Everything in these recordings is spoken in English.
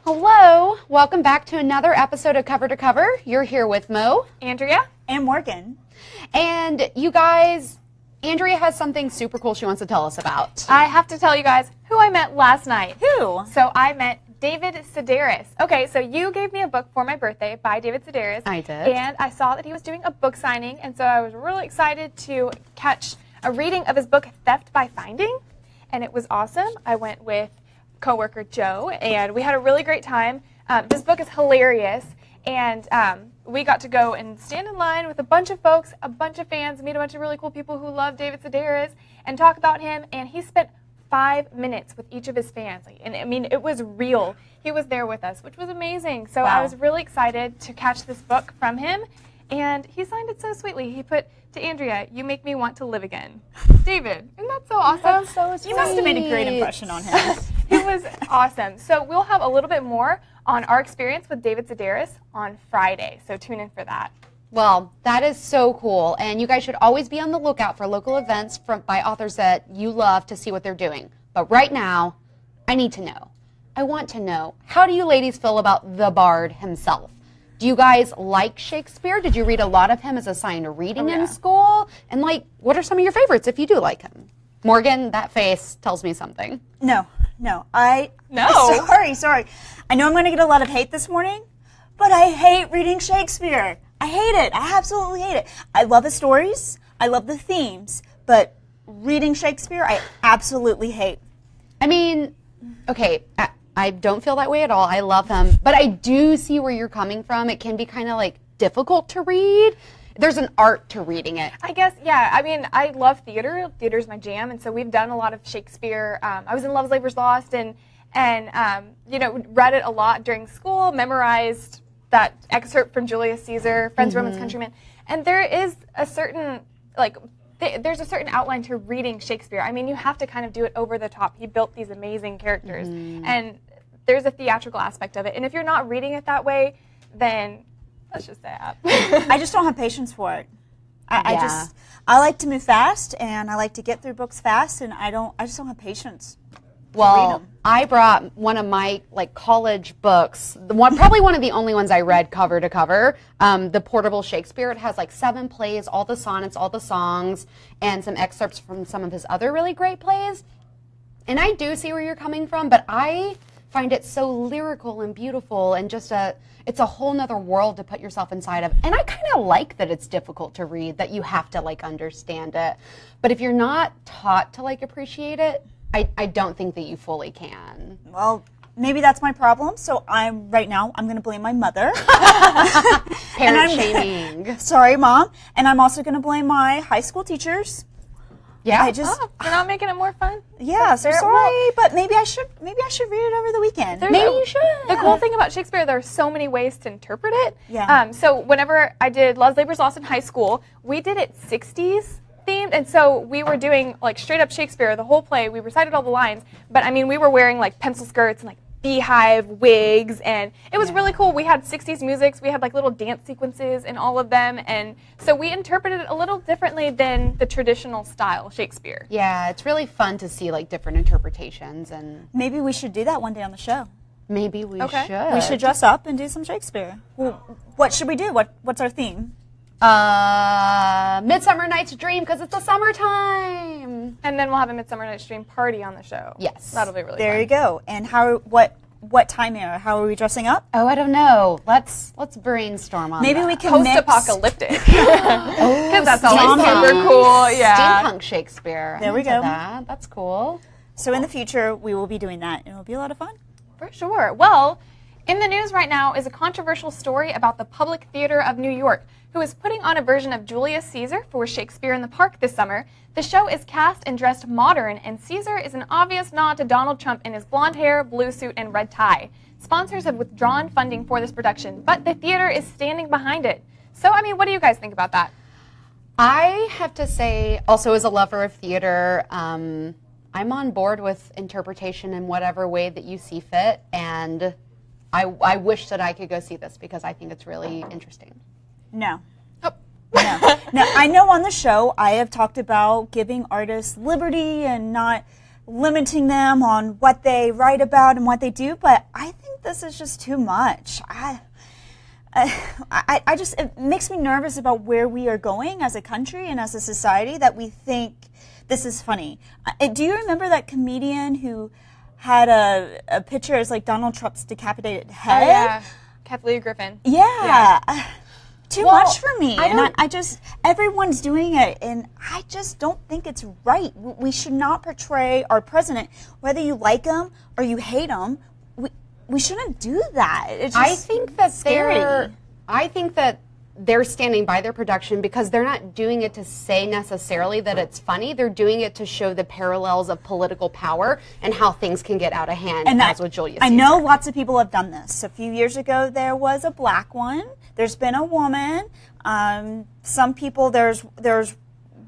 Hello, welcome back to another episode of Cover to Cover. You're here with Mo, Andrea, and Morgan. And you guys, Andrea has something super cool she wants to tell us about. I have to tell you guys who I met last night. Who? So I met David Sedaris. Okay, so you gave me a book for my birthday by David Sedaris. I did. And I saw that he was doing a book signing, and so I was really excited to catch a reading of his book, Theft by Finding, and it was awesome. I went with coworker Joe, and we had a really great time. This book is hilarious, and we got to go and stand in line with a bunch of folks, a bunch of fans, meet a bunch of really cool people who love David Sedaris, and talk about him, and he spent 5 minutes with each of his fans. And I mean, it was real. He was there with us, which was amazing. So Wow. I was really excited to catch this book from him, and he signed it so sweetly. He put, to Andrea, "You make me want to live again." David, isn't that so awesome? That's so sweet. You must have made a great impression on him. It was awesome. So we'll have a little bit more on our experience with David Sedaris on Friday. So tune in for that. Well, that is so cool, and you guys should always be on the lookout for local events by authors that you love to see what they're doing. But right now, I need to know. I want to know, how do you ladies feel about the Bard himself? Do you guys like Shakespeare? Did you read a lot of him as a sign of reading in school? And what are some of your favorites if you do like him? Morgan, that face tells me something. No. No. Sorry. I know I'm going to get a lot of hate this morning, but I hate reading Shakespeare. I hate it. I absolutely hate it. I love his stories. I love the themes, but reading Shakespeare, I absolutely hate. I mean, okay, I don't feel that way at all. I love him, but I do see where you're coming from. It can be kind of difficult to read. There's an art to reading it. I guess, yeah. I mean, I love theater. Theater's my jam, and so we've done a lot of Shakespeare. I was in Love is Labor's Lost, and read it a lot during school, memorized that excerpt from Julius Caesar, Friends, Romans, Countrymen, and there is a certain, there's a certain outline to reading Shakespeare. I mean, you have to kind of do it over the top. He built these amazing characters, and there's a theatrical aspect of it. And if you're not reading it that way, then let's just say that. I just don't have patience for it. I like to move fast, and I like to get through books fast, and I just don't have patience. Well, I brought one of my college books, probably one of the only ones I read cover to cover, the Portable Shakespeare. It has 7 plays, all the sonnets, all the songs, and some excerpts from some of his other really great plays. And I do see where you're coming from, but I find it so lyrical and beautiful, and it's a whole nother world to put yourself inside of. And I kind of like that it's difficult to read, that you have to understand it. But if you're not taught to appreciate it, I don't think that you fully can. Well, maybe that's my problem. So right now I'm going to blame my mother. Parent shaming. Sorry, Mom. And I'm also going to blame my high school teachers. Yeah. You're not making it more fun? Yeah, so sorry, but maybe I should read it over the weekend. Maybe you should. The cool thing about Shakespeare, there are so many ways to interpret it. Yeah. So whenever I did Love is Labor's Lost in high school, we did it 60s themed, and so we were doing straight up Shakespeare, the whole play. We recited all the lines, but I mean, we were wearing pencil skirts and beehive wigs, and it was really cool. We had 60s music, we had little dance sequences in all of them, and so we interpreted it a little differently than the traditional style Shakespeare. Yeah, it's really fun to see different interpretations, and maybe we should do that one day on the show. Maybe we should. We should dress up and do some Shakespeare. Well, what should we do? What's our theme? Midsummer Night's Dream, because it's the summertime. And then we'll have a Midsummer Night's Dream party on the show. Yes. That'll be really There fun. you go. And what time era? How are we dressing up? Oh, I don't know. Let's brainstorm on Maybe that. we can mix. Post-apocalyptic. Because that's always super cool. Yeah. Steampunk Shakespeare. There we go. That's cool. So in the future, we will be doing that, and it'll be a lot of fun. For sure. Well, in the news right now is a controversial story about the Public Theater of New York, who is putting on a version of Julius Caesar for Shakespeare in the Park this summer. The show is cast and dressed modern, and Caesar is an obvious nod to Donald Trump in his blonde hair, blue suit, and red tie. Sponsors have withdrawn funding for this production, but the theater is standing behind it. So, I mean, what do you guys think about that? I have to say, also as a lover of theater, I'm on board with interpretation in whatever way that you see fit, and I wish that I could go see this because I think it's really interesting. No. Oh. No. Now, I know on the show I have talked about giving artists liberty and not limiting them on what they write about and what they do, but I think this is just too much. I just, it makes me nervous about where we are going as a country and as a society that we think this is funny. Do you remember that comedian who had a picture as like Donald Trump's decapitated head? Oh, yeah. Kathleen Griffin. Yeah. Too much for me. I just, everyone's doing it, and I just don't think it's right. We should not portray our president, whether you like him or you hate him, we shouldn't do that. It's just I think that scary. they're standing by their production because they're not doing it to say necessarily that it's funny. They're doing it to show the parallels of political power and how things can get out of hand, And as with Julius I Caesar. know lots of people have done this. A few years ago, there was a black one. There's been a woman. Some people, there's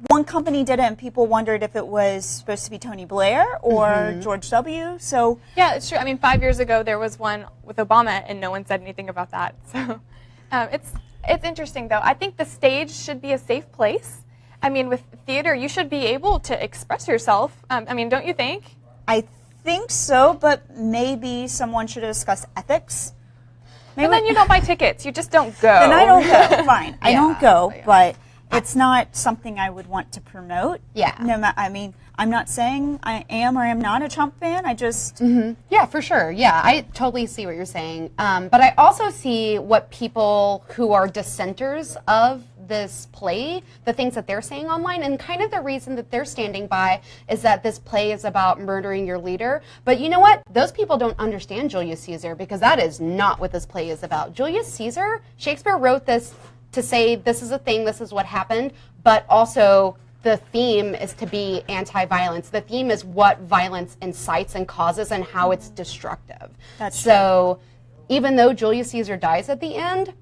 one company did it, and people wondered if it was supposed to be Tony Blair or George W. So Yeah, it's true. I mean, 5 years ago there was one with Obama, and no one said anything about that. So it's interesting, though. I think the stage should be a safe place. I mean, with theater, you should be able to express yourself. I mean, don't you think? I think so, but maybe someone should discuss ethics. And then you don't buy tickets. You just don't go. Then I don't go. Fine, I don't go, Yeah. but it's not something I would want to promote. Yeah. I mean, I'm not saying I am or am not a Trump fan. I just Yeah, for sure. Yeah, I totally see what you're saying. But I also see what people who are dissenters of this play, the things that they're saying online, and kind of the reason that they're standing by is that this play is about murdering your leader. But you know what? Those people don't understand Julius Caesar, because that is not what this play is about. Julius Caesar, Shakespeare wrote this to say this is a thing, this is what happened, but also the theme is to be anti-violence. The theme is what violence incites and causes and how it's destructive. That's so even though Julius Caesar dies at the end,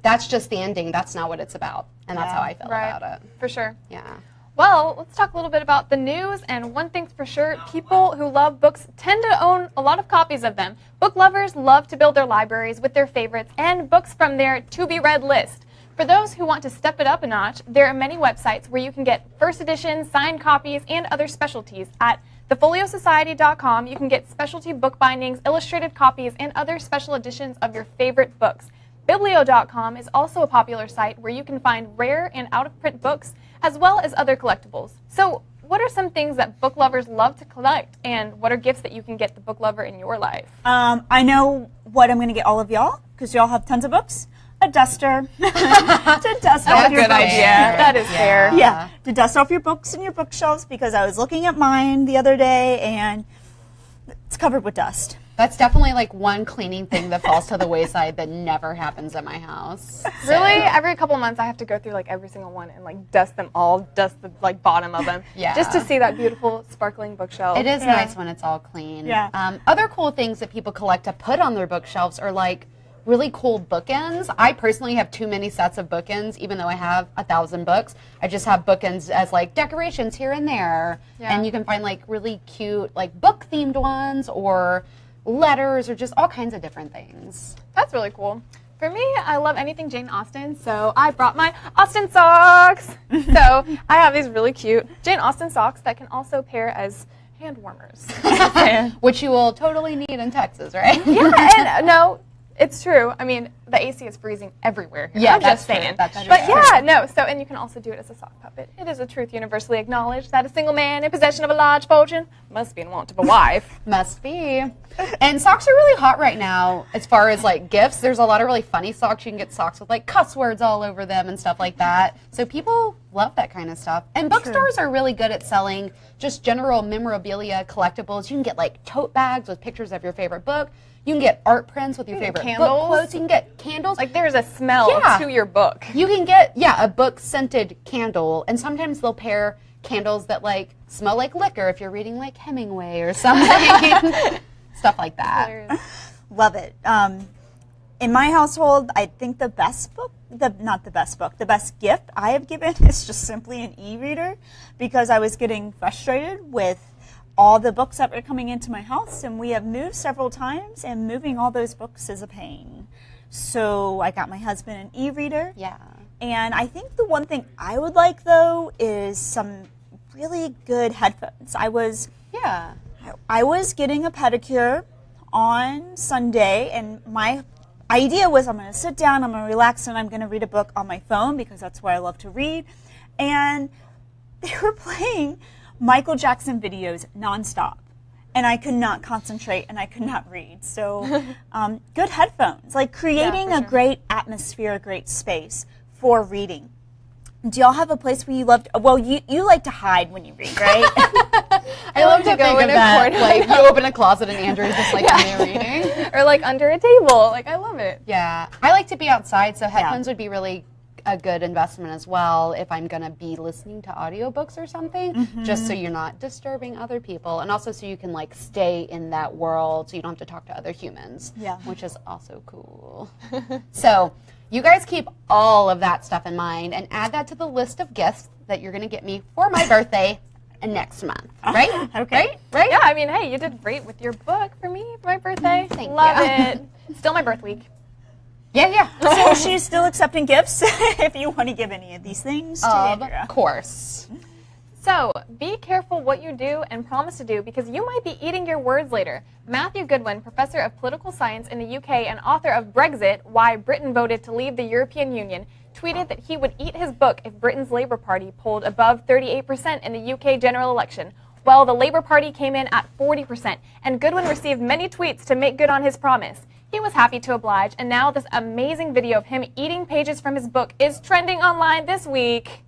that's just the ending. That's not what it's about. And that's how I feel about it. For sure. Yeah. Well, let's talk a little bit about the news, and one thing's for sure, people who love books tend to own a lot of copies of them. Book lovers love to build their libraries with their favorites and books from their to-be-read list. For those who want to step it up a notch, there are many websites where you can get first editions, signed copies, and other specialties. At thefoliosociety.com, you can get specialty book bindings, illustrated copies, and other special editions of your favorite books. Biblio.com is also a popular site where you can find rare and out-of-print books, as well as other collectibles. So, what are some things that book lovers love to collect, and what are gifts that you can get the book lover in your life? I know what I'm going to get all of y'all, because y'all have tons of books. A duster to dust off your Good books. idea. That is fair. Yeah, to dust off your books and your bookshelves, because I was looking at mine the other day and it's covered with dust. That's definitely like one cleaning thing that falls to the wayside that never happens at my house. So. Really? Every couple of months I have to go through like every single one and like dust them all, dust the like bottom of them. Yeah. Just to see that beautiful sparkling bookshelf. It is nice when it's all clean. Yeah. Other cool things that people collect to put on their bookshelves are like really cool bookends. I personally have too many sets of bookends, even though I have 1,000 books. I just have bookends as like decorations here and there. Yeah. And you can find like really cute like book themed ones or letters or just all kinds of different things. That's really cool. For me, I love anything Jane Austen, so I brought my Austen socks. So I have these really cute Jane Austen socks that can also pair as hand warmers. Which you will totally need in Texas, right? Yeah, and no, it's true. I mean, the AC is freezing everywhere. Yeah, I'm that's just true. saying. That's true. But yeah, no. So, and you can also do it as a sock puppet. It is a truth universally acknowledged that a single man in possession of a large fortune must be in want of a wife. Must be. And socks are really hot right now as far as like gifts. There's a lot of really funny socks. You can get socks with like cuss words all over them and stuff like that. So people love that kind of stuff. And bookstores are really good at selling just general memorabilia, collectibles. You can get like tote bags with pictures of your favorite book. You can get art prints with your favorite candles. book quotes. You can get candles. Like there's a smell to your book. You can get, a book scented candle. And sometimes they'll pair candles that like smell like liquor if you're reading like Hemingway or something. Stuff like that. Love it. In my household, I think the best gift I have given is just simply an e-reader, because I was getting frustrated with all the books that were coming into my house, and we have moved several times, and moving all those books is a pain. So I got my husband an e-reader. Yeah. And I think the one thing I would like, though, is some really good headphones. I was Yeah. I was getting a pedicure on Sunday, and my idea was I'm going to sit down, I'm going to relax, and I'm going to read a book on my phone because that's where I love to read. And they were playing Michael Jackson videos nonstop, and I could not concentrate and I could not read. So good headphones, like creating a great atmosphere, a great space for reading. Do y'all have a place where you love to, well, you like to hide when you read, right? I love to go in a corner. Like, you open a closet and Andrew's just like in there reading. Or like under a table. Like, I love it. Yeah. I like to be outside, so headphones would be really a good investment as well if I'm going to be listening to audiobooks or something, just so you're not disturbing other people, and also so you can like stay in that world so you don't have to talk to other humans, which is also cool. So you guys keep all of that stuff in mind and add that to the list of gifts that you're going to get me for my birthday next month, right? Okay. Right? Yeah, I mean, hey, you did great with your book for me for my birthday. Thank Love you. it. Still my birth week. Yeah. So she's still accepting gifts if you want to give any of these things to Andrea. Of course. So, be careful what you do and promise to do because you might be eating your words later. Matthew Goodwin, professor of political science in the UK and author of Brexit, Why Britain Voted to Leave the European Union, tweeted that he would eat his book if Britain's Labour Party polled above 38% in the UK general election, while the Labour Party came in at 40%, and Goodwin received many tweets to make good on his promise. He was happy to oblige, and now this amazing video of him eating pages from his book is trending online this week.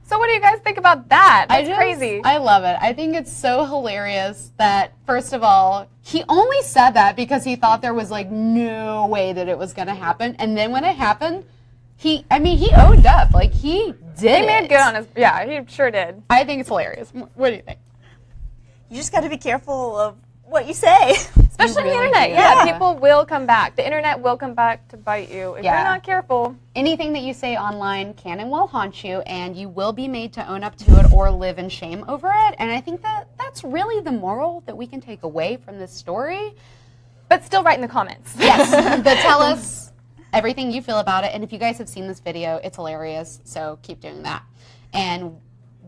So what do you guys think about that? That's crazy. I love it. I think it's so hilarious that, first of all, he only said that because he thought there was like no way that it was going to happen. And then when it happened, he owned up. Like, he did He made good on his, yeah, he sure did. I think it's hilarious. What do you think? You just got to be careful of what you say. Especially on the really internet. do. Yeah, people will come back. The internet will come back to bite you if you're not careful. Anything that you say online can and will haunt you, and you will be made to own up to it or live in shame over it. And I think that that's really the moral that we can take away from this story. But still write in the comments. Yes, but tell us everything you feel about it. And if you guys have seen this video, it's hilarious. So keep doing that. And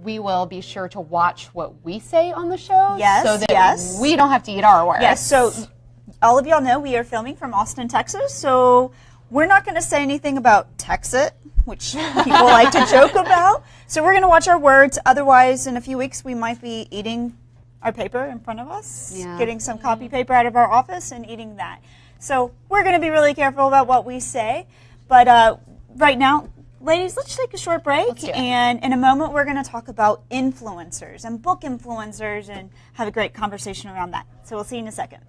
we will be sure to watch what we say on the show so that we don't have to eat our words. Yes, so all of y'all know we are filming from Austin, Texas, so we're not going to say anything about Texit, which people like to joke about. So we're going to watch our words. Otherwise, in a few weeks, we might be eating our paper in front of us, getting some copy paper out of our office and eating that. So we're going to be really careful about what we say. But right now, ladies, let's take a short break, and in a moment we're going to talk about influencers and book influencers and have a great conversation around that. So we'll see you in a second.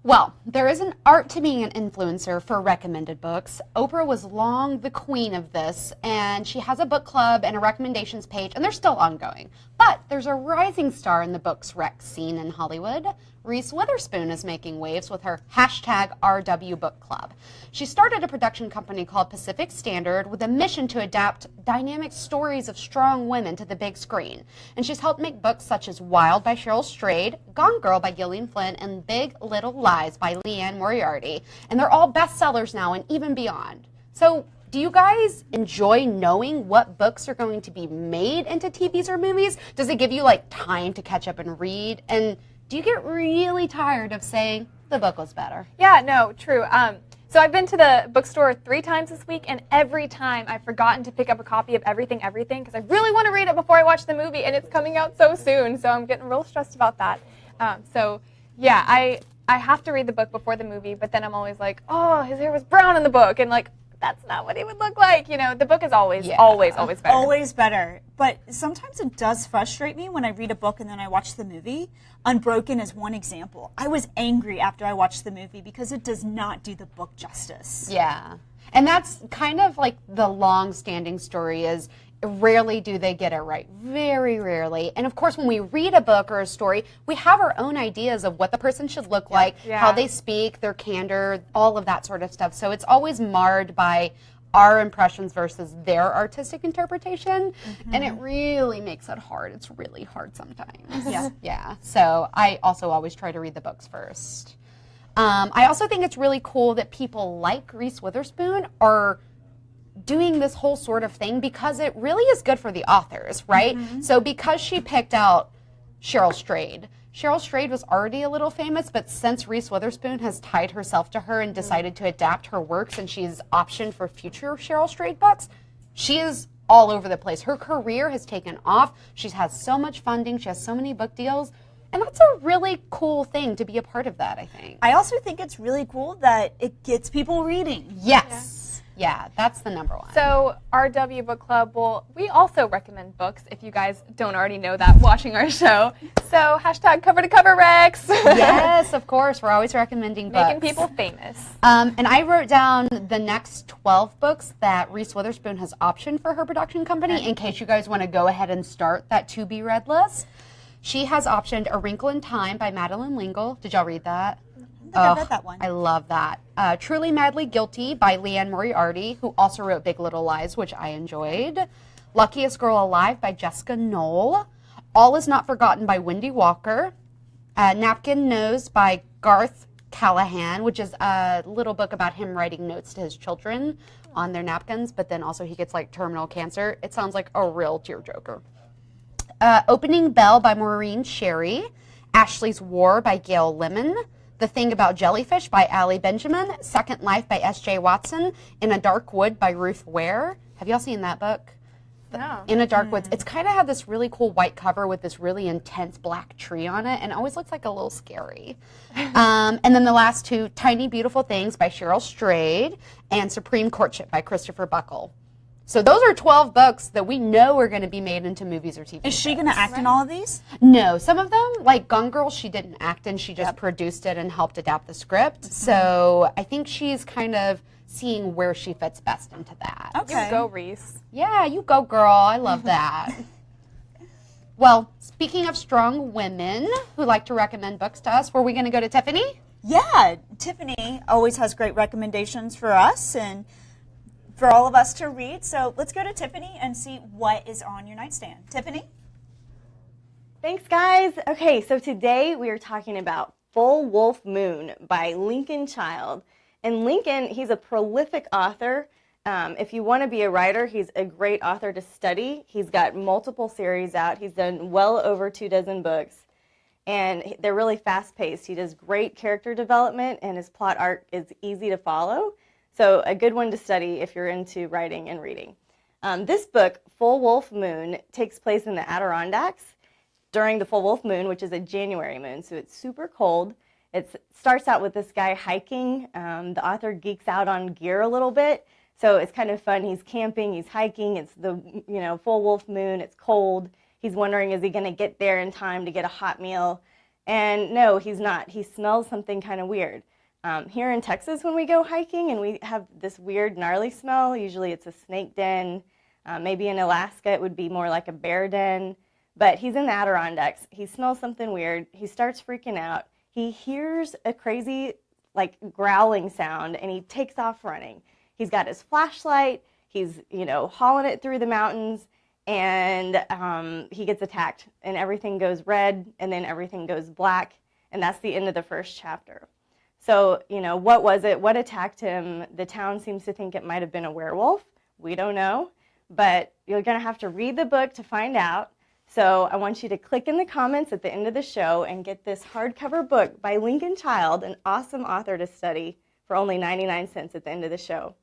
Well, there is an art to being an influencer for recommended books. Oprah was long the queen of this, and she has a book club and a recommendations page, and they're still ongoing. But there's a rising star in the books rec scene in Hollywood. Reese Witherspoon is making waves with her #RW Book Club. She started a production company called Pacific Standard with a mission to adapt dynamic stories of strong women to the big screen. And she's helped make books such as Wild by Cheryl Strayed, Gone Girl by Gillian Flynn, and Big Little Lies by Leanne Moriarty. And they're all bestsellers now and even beyond. So do you guys enjoy knowing what books are going to be made into TVs or movies? Does it give you like time to catch up and read? And do you get really tired of saying the book was better? Yeah, no, true. So I've been to the bookstore 3 times this week, and every time I've forgotten to pick up a copy of Everything, because I really want to read it before I watch the movie, and it's coming out so soon, so I'm getting real stressed about that. So yeah, I have to read the book before the movie, but then I'm always like, oh, his hair was brown in the book, and like, that's not what he would look like. You know, the book is always better. Always better. But sometimes it does frustrate me when I read a book and then I watch the movie. Unbroken is one example. I was angry after I watched the movie because it does not do the book justice. Yeah. And that's kind of like the long-standing story is rarely do they get it right. Very rarely. And of course, when we read a book or a story, we have our own ideas of what the person should look like, how they speak, their candor, all of that sort of stuff. So it's always marred by our impressions versus their artistic interpretation. And it really makes it hard. It's really hard sometimes. Yeah. So I also always try to read the books first. I also think it's really cool that people like Reese Witherspoon are doing this whole sort of thing because it really is good for the authors, right? So because she picked out Cheryl Strayed was already a little famous, but since Reese Witherspoon has tied herself to her and decided to adapt her works and she's optioned for future Cheryl Strayed books, she is all over the place. Her career has taken off. She has so much funding. She has so many book deals. And that's a really cool thing to be a part of that, I think. I also think it's really cool that it gets people reading. Yes. Yeah, that's the number one. So RW Book Club, we also recommend books, if you guys don't already know that watching our show. So hashtag cover to cover Rex. Yes, of course. We're always recommending books. Making people famous. And I wrote down the next 12 books that Reese Witherspoon has optioned for her production company in case you guys want to go ahead and start that to-be-read list. She has optioned A Wrinkle in Time by Madeleine L'Engle. Did y'all read that? I read that one. I love that. Truly Madly Guilty by Leanne Moriarty, who also wrote Big Little Lies, which I enjoyed. Luckiest Girl Alive by Jessica Knoll. All Is Not Forgotten by Wendy Walker. Napkin Nose by Garth Callahan, which is a little book about him writing notes to his children on their napkins, but then also he gets like terminal cancer. It sounds like a real tearjerker. Opening Bell by Maureen Sherry. Ashley's War by Gail Lemon. The Thing About Jellyfish by Allie Benjamin, Second Life by S.J. Watson, In a Dark Wood by Ruth Ware. Have y'all seen that book? No. In a Dark Woods. It's kind of had this really cool white cover with this really intense black tree on it, and it always looks like a little scary. And then the last two, Tiny Beautiful Things by Cheryl Strayed and Supreme Courtship by Christopher Buckle. So those are 12 books that we know are going to be made into movies or TV shows. Is she going to act in all of these? No. Some of them, like Gone Girl, she didn't act in. She just produced it and helped adapt the script. So I think she's kind of seeing where she fits best into that. Okay. You go, Reese. Yeah, you go, girl. I love that. Well, speaking of strong women who like to recommend books to us, were we going to go to Tiffany? Yeah. Tiffany always has great recommendations for us and for all of us to read. So let's go to Tiffany and see what is on your nightstand. Tiffany? Thanks, guys. Okay, so today we are talking about Full Wolf Moon by Lincoln Child. And Lincoln, he's a prolific author. If you want to be a writer, he's a great author to study. He's got multiple series out. He's done well over 24 books. And they're really fast-paced. He does great character development, and his plot arc is easy to follow. So a good one to study if you're into writing and reading. This book, Full Wolf Moon, takes place in the Adirondacks during the full wolf moon, which is a January moon, so it's super cold. It starts out with this guy hiking. The author geeks out on gear a little bit, so it's kind of fun. He's camping, he's hiking, it's the full wolf moon, it's cold. He's wondering, is he going to get there in time to get a hot meal? And no, he's not. He smells something kind of weird. Here in Texas, when we go hiking and we have this weird, gnarly smell, usually it's a snake den. Maybe in Alaska, it would be more like a bear den. But he's in the Adirondacks. He smells something weird. He starts freaking out. He hears a crazy, growling sound, and he takes off running. He's got his flashlight. He's, hauling it through the mountains, and he gets attacked. And everything goes red, and then everything goes black, and that's the end of the first chapter. So, what was it? What attacked him? The town seems to think it might have been a werewolf. We don't know. But you're going to have to read the book to find out. So I want you to click in the comments at the end of the show and get this hardcover book by Lincoln Child, an awesome author to study, for only 99 cents at the end of the show.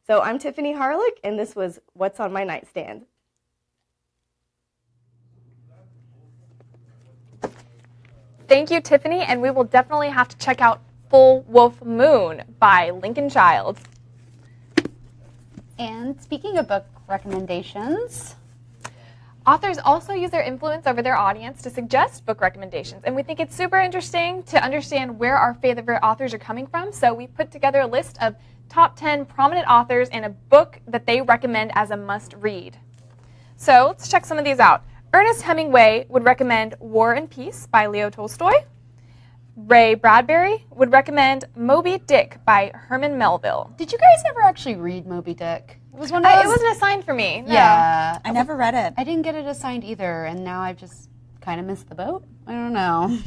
So I'm Tiffany Harlick, and this was What's on My Nightstand. Thank you, Tiffany, and we will definitely have to check out Full Wolf Moon by Lincoln Child. And speaking of book recommendations, authors also use their influence over their audience to suggest book recommendations, and we think it's super interesting to understand where our favorite authors are coming from. So we put together a list of top 10 prominent authors and a book that they recommend as a must-read. So let's check some of these out. Ernest Hemingway would recommend War and Peace by Leo Tolstoy. Ray Bradbury would recommend Moby Dick by Herman Melville. Did you guys ever actually read Moby Dick? It was one of those. It wasn't assigned for me. No. Yeah. I never read it. I didn't get it assigned either, and now I've just kind of missed the boat. I don't know.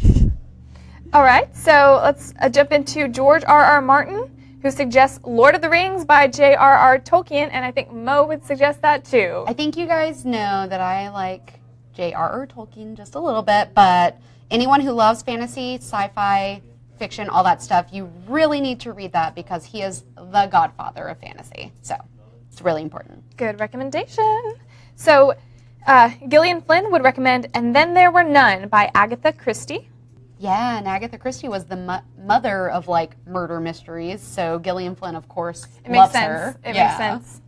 All right, so let's jump into George R.R. Martin, who suggests Lord of the Rings by J.R.R. Tolkien, and I think Mo would suggest that too. I think you guys know that I like J.R.R. Tolkien just a little bit, but anyone who loves fantasy, sci-fi, fiction, all that stuff, you really need to read that because he is the godfather of fantasy. So it's really important. Good recommendation. So Gillian Flynn would recommend And Then There Were None by Agatha Christie. Yeah, and Agatha Christie was the mother of like murder mysteries, so Gillian Flynn, of course, loves her. It makes sense.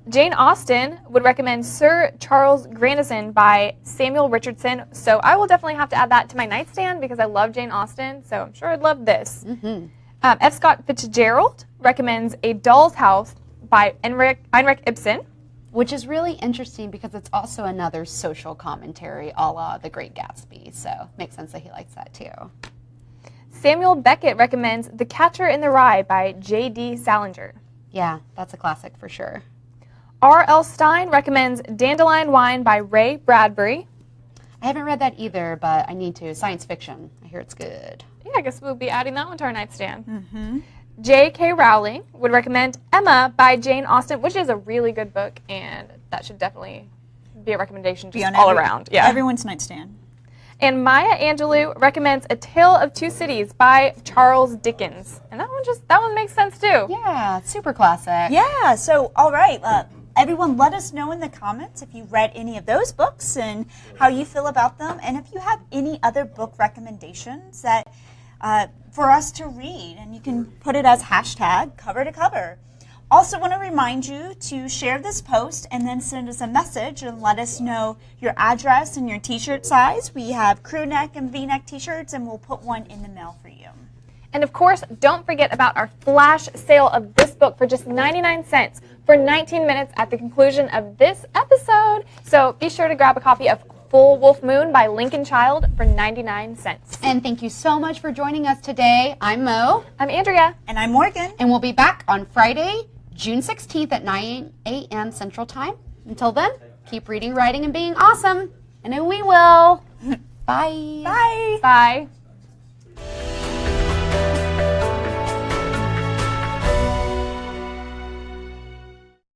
Jane Austen would recommend Sir Charles Grandison by Samuel Richardson. So I will definitely have to add that to my nightstand because I love Jane Austen, so I'm sure I'd love this. Mm-hmm. F. Scott Fitzgerald recommends A Doll's House by Heinrich Ibsen. Which is really interesting because it's also another social commentary a la The Great Gatsby, so makes sense that he likes that too. Samuel Beckett recommends The Catcher in the Rye by J.D. Salinger. Yeah, that's a classic for sure. R.L. Stein recommends Dandelion Wine by Ray Bradbury. I haven't read that either, but I need to. Science fiction. I hear it's good. Yeah, I guess we'll be adding that one to our nightstand. Mm-hmm. J.K. Rowling would recommend Emma by Jane Austen, which is a really good book, and that should definitely be a recommendation just all around. Yeah. Everyone's nightstand. And Maya Angelou recommends A Tale of Two Cities by Charles Dickens. And that one makes sense too. Yeah, super classic. Yeah, so, all right. Everyone, let us know in the comments if you read any of those books and how you feel about them. And if you have any other book recommendations that for us to read, and you can put it as hashtag cover to cover. Also want to remind you to share this post and then send us a message and let us know your address and your t-shirt size. We have crew neck and v-neck t-shirts, and we'll put one in the mail for you. And of course, don't forget about our flash sale of this book for just 99 cents for 19 minutes at the conclusion of this episode. So be sure to grab a copy of Full Wolf Moon by Lincoln Child for 99 cents. And thank you so much for joining us today. I'm Mo. I'm Andrea. And I'm Morgan. And we'll be back on Friday, June 16th at 9 a.m. Central Time. Until then, keep reading, writing, and being awesome. And we will. Bye. Bye. Bye.